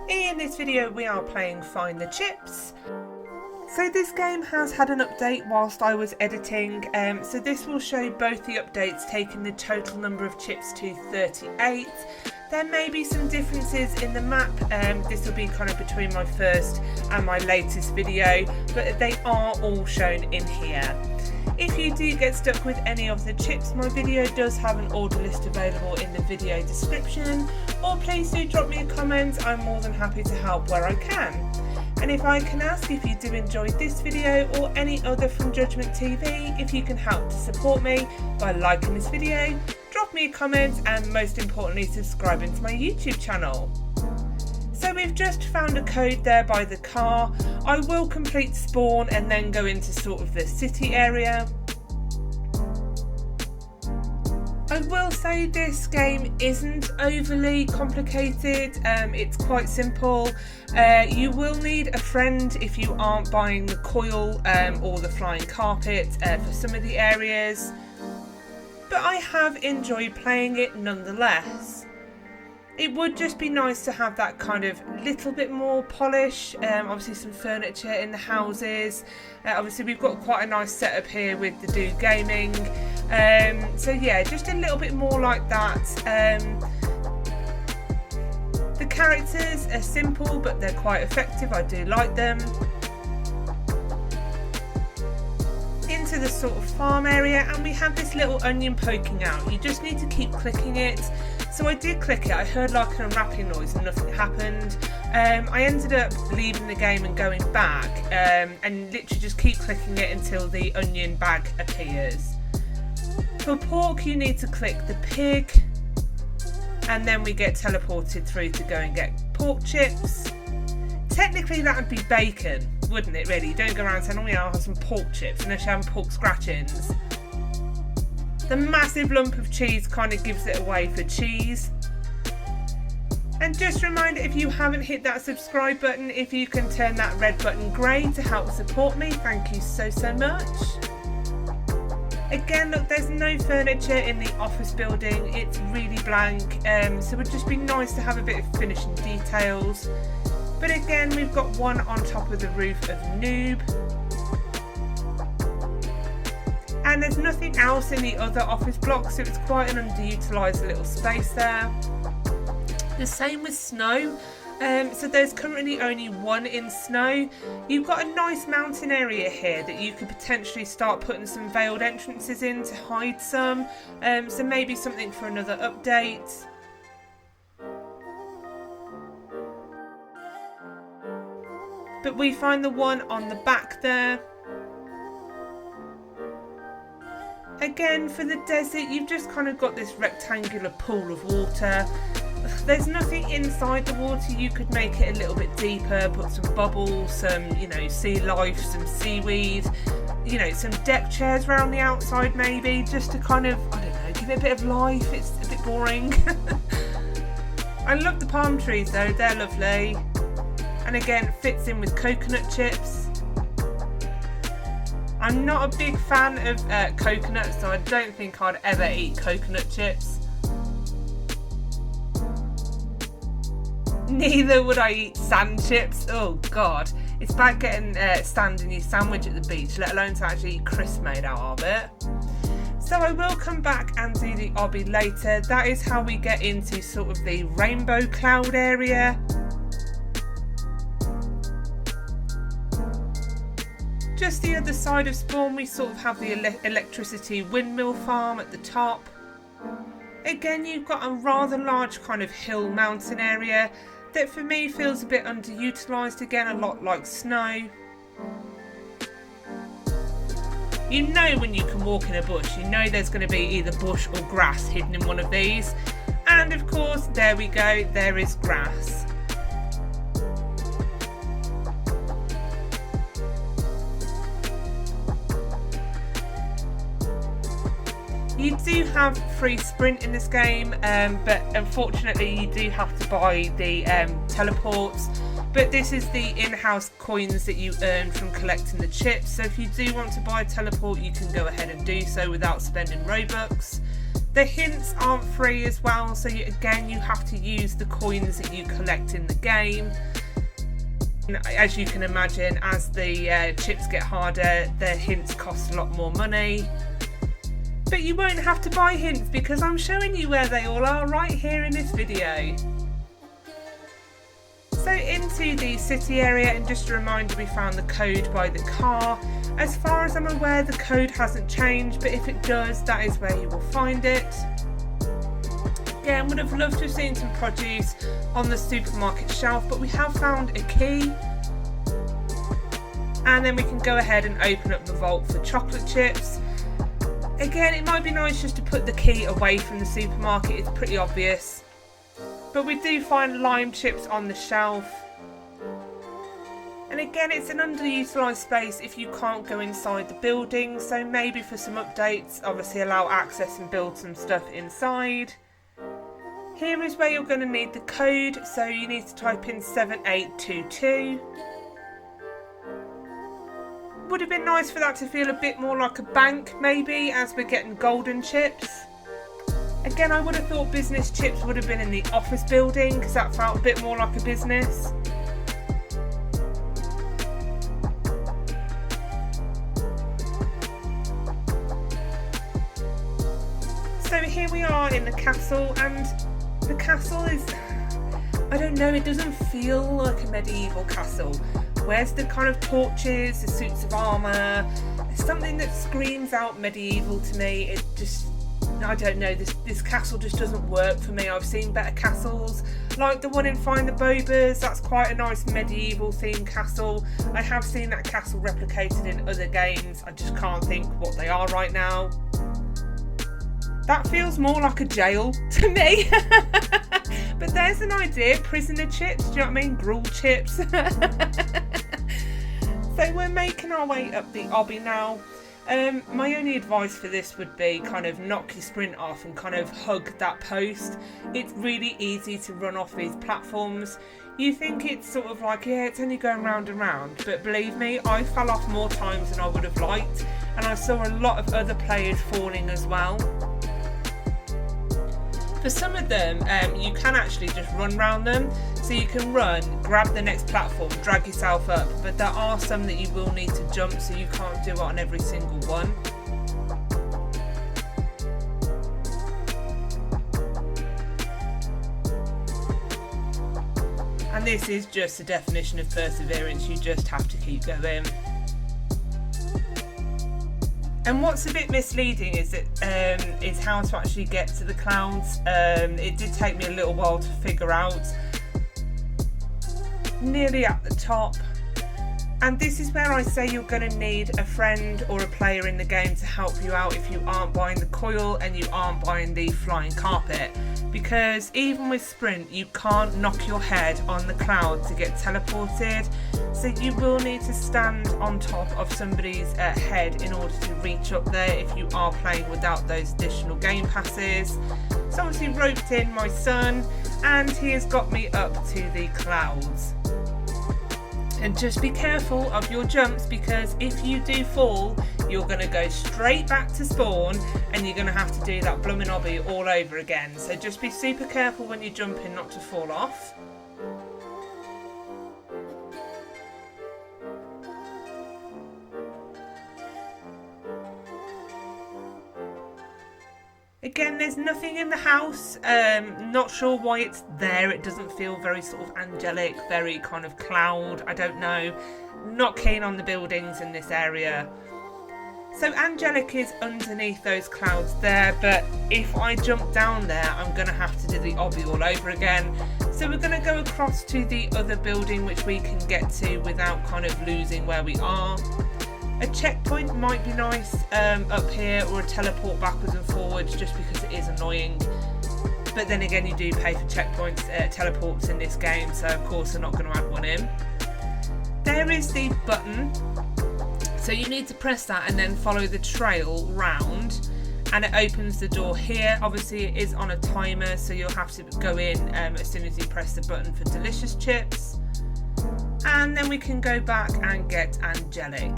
In this video we are playing Find the Chips. So this game has had an update whilst I was editing, so this will show both the updates taking the total number of chips to 38. There may be some differences in the map, this will be kind of between my first and my latest video, but they are all shown in here. If you do get stuck with any of the chips, my video does have an order list available in the video description, or please do drop me a comment, I'm more than happy to help where I can. And if I can ask, if you do enjoy this video or any other from JudgementTV, if you can help to support me by liking this video, drop me a comment and most importantly subscribing to my YouTube channel. So we've just found a code there by the car. I will complete spawn and then go into sort of the city area. I will say this game isn't overly complicated, it's quite simple. You will need a friend if you aren't buying the coil or the flying carpet for some of the areas, but I have enjoyed playing it nonetheless. It would just be nice to have that kind of little bit more polish, obviously some furniture in the houses. Obviously we've got quite a nice setup here with the Dude Gaming. So yeah, just a little bit more like that. The characters are simple but they're quite effective, I do like them. Into the sort of farm area and we have this little onion poking out. You just need to keep clicking it. So I did click it, I heard like a rapping noise and nothing happened. I ended up leaving the game and going back and literally just keep clicking it until the onion bag appears. For pork you need to click the pig and then we get teleported through to go and get pork chips. Technically that would be bacon, wouldn't it really? You don't go around saying, oh yeah, I'll have some pork chips unless you have pork scratchings. The massive lump of cheese kind of gives it away for cheese. And just a reminder, if you haven't hit that subscribe button, if you can turn that red button grey to help support me, thank you so much. Again, look, there's no furniture in the office building, it's really blank, so it would just be nice to have a bit of finishing details. But again, we've got one on top of the roof of Noob. And there's nothing else in the other office blocks, so it's quite an underutilised little space there. The same with snow, so there's currently only one in snow. You've got a nice mountain area here that you could potentially start putting some veiled entrances in to hide some, so maybe something for another update. But we find the one on the back there. Again, for the desert, you've just kind of got this rectangular pool of water. There's nothing inside the water. You could make it a little bit deeper, put some bubbles, some, sea life, some seaweed, some deck chairs around the outside maybe, just to kind of, I don't know, give it a bit of life. It's a bit boring. I love the palm trees though, they're lovely. And again, fits in with coconut chips. I'm not a big fan of coconut, so I don't think I'd ever eat coconut chips. Neither would I eat sand chips. Oh god, it's bad getting sand in your sandwich at the beach, let alone to actually eat crisps made out of it. So I will come back and do the obby later. That is how we get into sort of the rainbow cloud area. Just the other side of spawn we sort of have the electricity windmill farm at the top. Again, you've got a rather large kind of hill mountain area that for me feels a bit underutilised, again a lot like snow. You know when you can walk in a bush, you know there's going to be either bush or grass hidden in one of these. And of course, there we go, there is grass. You do have free sprint in this game, but unfortunately you do have to buy the teleports. But this is the in-house coins that you earn from collecting the chips. So if you do want to buy a teleport, you can go ahead and do so without spending Robux. The hints aren't free as well, so again you have to use the coins that you collect in the game. As you can imagine, as the chips get harder, the hints cost a lot more money. But you won't have to buy hints because I'm showing you where they all are right here in this video. So into the city area, and just a reminder, we found the code by the car. As far as I'm aware, the code hasn't changed, but if it does, that is where you will find it. Again, would have loved to have seen some produce on the supermarket shelf, but we have found a key. And then we can go ahead and open up the vault for chocolate chips. Again, it might be nice just to put the key away from the supermarket, it's pretty obvious. But we do find lime chips on the shelf. And again, it's an underutilised space if you can't go inside the building, so maybe for some updates, obviously allow access and build some stuff inside. Here is where you're going to need the code, so you need to type in 7822. Would have been nice for that to feel a bit more like a bank maybe, as we're getting golden chips. Again, I would have thought business chips would have been in the office building because that felt a bit more like a business. So here we are in the castle, and the castle is, I don't know, it doesn't feel like a medieval castle. Where's the kind of torches, the suits of armour? It's something that screams out medieval to me. It just, I don't know, this castle just doesn't work for me. I've seen better castles, like the one in Find the Bobas. That's quite a nice medieval themed castle. I have seen that castle replicated in other games. I just can't think what they are right now. That feels more like a jail to me. But there's an idea, prisoner chips, do you know what I mean? Gruel chips. So we're making our way up the obby now. My only advice for this would be kind of knock your sprint off and kind of hug that post. It's really easy to run off these platforms. You think it's sort of like, yeah, it's only going round and round, but believe me, I fell off more times than I would have liked, and I saw a lot of other players falling as well. For some of them, you can actually just run around them. So you can run, grab the next platform, drag yourself up, but there are some that you will need to jump, so you can't do it on every single one. And this is just the definition of perseverance, you just have to keep going. And what's a bit misleading is how to actually get to the clouds. It did take me a little while to figure out. Nearly at the top. And this is where I say you're going to need a friend or a player in the game to help you out if you aren't buying the coil and you aren't buying the flying carpet. Because even with sprint, you can't knock your head on the cloud to get teleported. So you will need to stand on top of somebody's head in order to reach up there if you are playing without those additional game passes. So obviously roped in my son, and he has got me up to the clouds. And just be careful of your jumps, because if you do fall, you're going to go straight back to spawn and you're going to have to do that bloomin' obby all over again. So just be super careful when you're jumping not to fall off. Again, there's nothing in the house, not sure why it's there. It doesn't feel very sort of angelic, very kind of cloud, I don't know. Not keen on the buildings in this area. So angelic is underneath those clouds there, but if I jump down there, I'm going to have to do the obby all over again. So we're going to go across to the other building which we can get to without kind of losing where we are. A checkpoint might be nice up here, or a teleport backwards and forwards, just because it is annoying. But then again, you do pay for checkpoints, teleports in this game, so of course they're not going to add one in. There is the button, so you need to press that and then follow the trail round, and it opens the door here. Obviously it is on a timer, so you'll have to go in as soon as you press the button for delicious chips. And then we can go back and get angelic.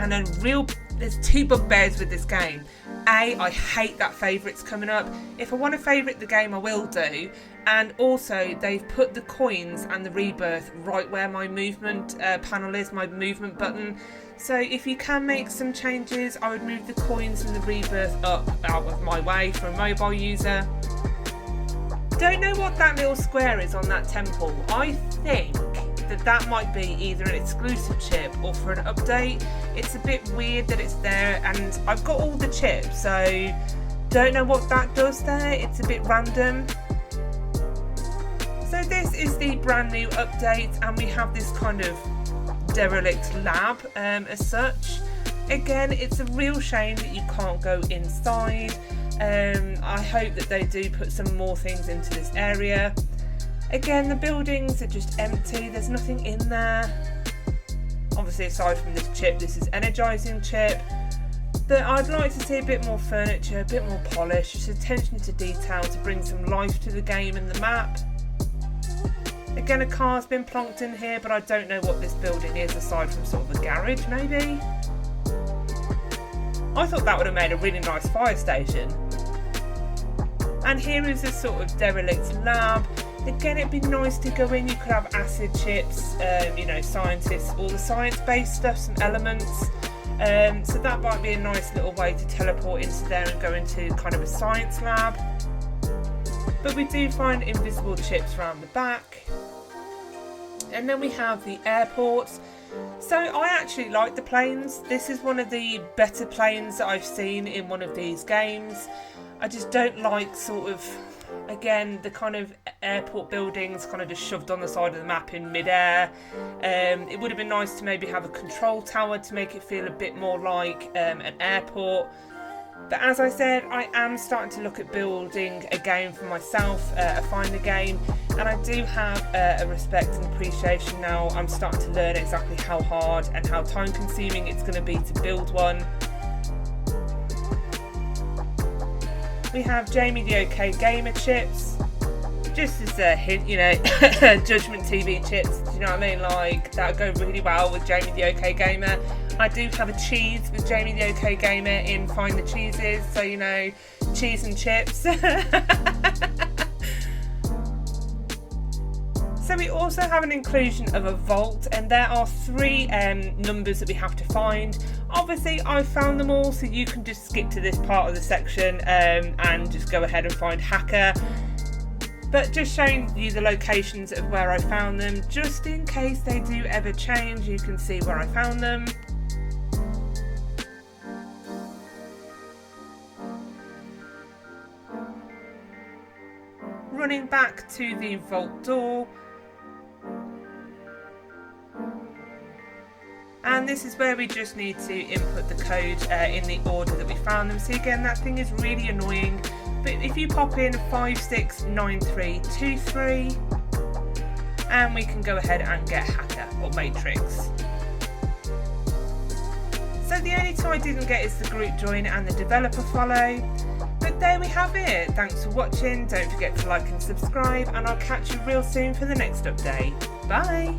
And there's two bugbears with this game. A, I hate that favourites coming up. If I want to favourite the game, I will do. And also, they've put the coins and the rebirth right where my movement panel is, my movement button. So if you can make some changes, I would move the coins and the rebirth up out of my way for a mobile user. Don't know what that little square is on that temple. I think that might be either an exclusive chip or for an update. It's a bit weird that it's there, and I've got all the chips, so don't know what that does there. It's a bit random. So this is the brand new update, and we have this kind of derelict lab as such. Again, it's a real shame that you can't go inside. I hope that they do put some more things into this area. Again, the buildings are just empty, there's nothing in there. Obviously, aside from this chip, this is energizing chip. But I'd like to see a bit more furniture, a bit more polish, just attention to detail to bring some life to the game and the map. Again, a car's been plonked in here, but I don't know what this building is aside from sort of a garage, maybe. I thought that would have made a really nice fire station. And here is a sort of derelict lab. Again, it'd be nice to go in, you could have acid chips, you know, scientists, all the science-based stuff, some elements. So that might be a nice little way to teleport into there and go into kind of a science lab. But we do find invisible chips around the back. And then we have the airports. So I actually like the planes. This is one of the better planes that I've seen in one of these games. I just don't like sort of, again, the kind of airport buildings kind of just shoved on the side of the map in midair. It would have been nice to maybe have a control tower to make it feel a bit more like an airport. But as I said, I am starting to look at building a game for myself, a Find the Game, and I do have a respect and appreciation now. I'm starting to learn exactly how hard and how time consuming it's going to be to build one. We have Jamie the OK Gamer chips, just as a hint, you know, JudgementTV chips, do you know what I mean? Like, that would go really well with Jamie the OK Gamer. I do have a cheese with Jamie the OK Gamer in Find the Cheeses, so you know, cheese and chips. So we also have an inclusion of a vault, and there are 3 numbers that we have to find. Obviously I've found them all, so you can just skip to this part of the section and just go ahead and find Hacker. But just showing you the locations of where I found them, just in case they do ever change, you can see where I found them. Running back to the vault door. And this is where we just need to input the code in the order that we found them. So again, that thing is really annoying. But if you pop in 569323, and we can go ahead and get Hacker or Matrix. So the only two I didn't get is the group join and the developer follow. But there we have it. Thanks for watching. Don't forget to like and subscribe, and I'll catch you real soon for the next update. Bye!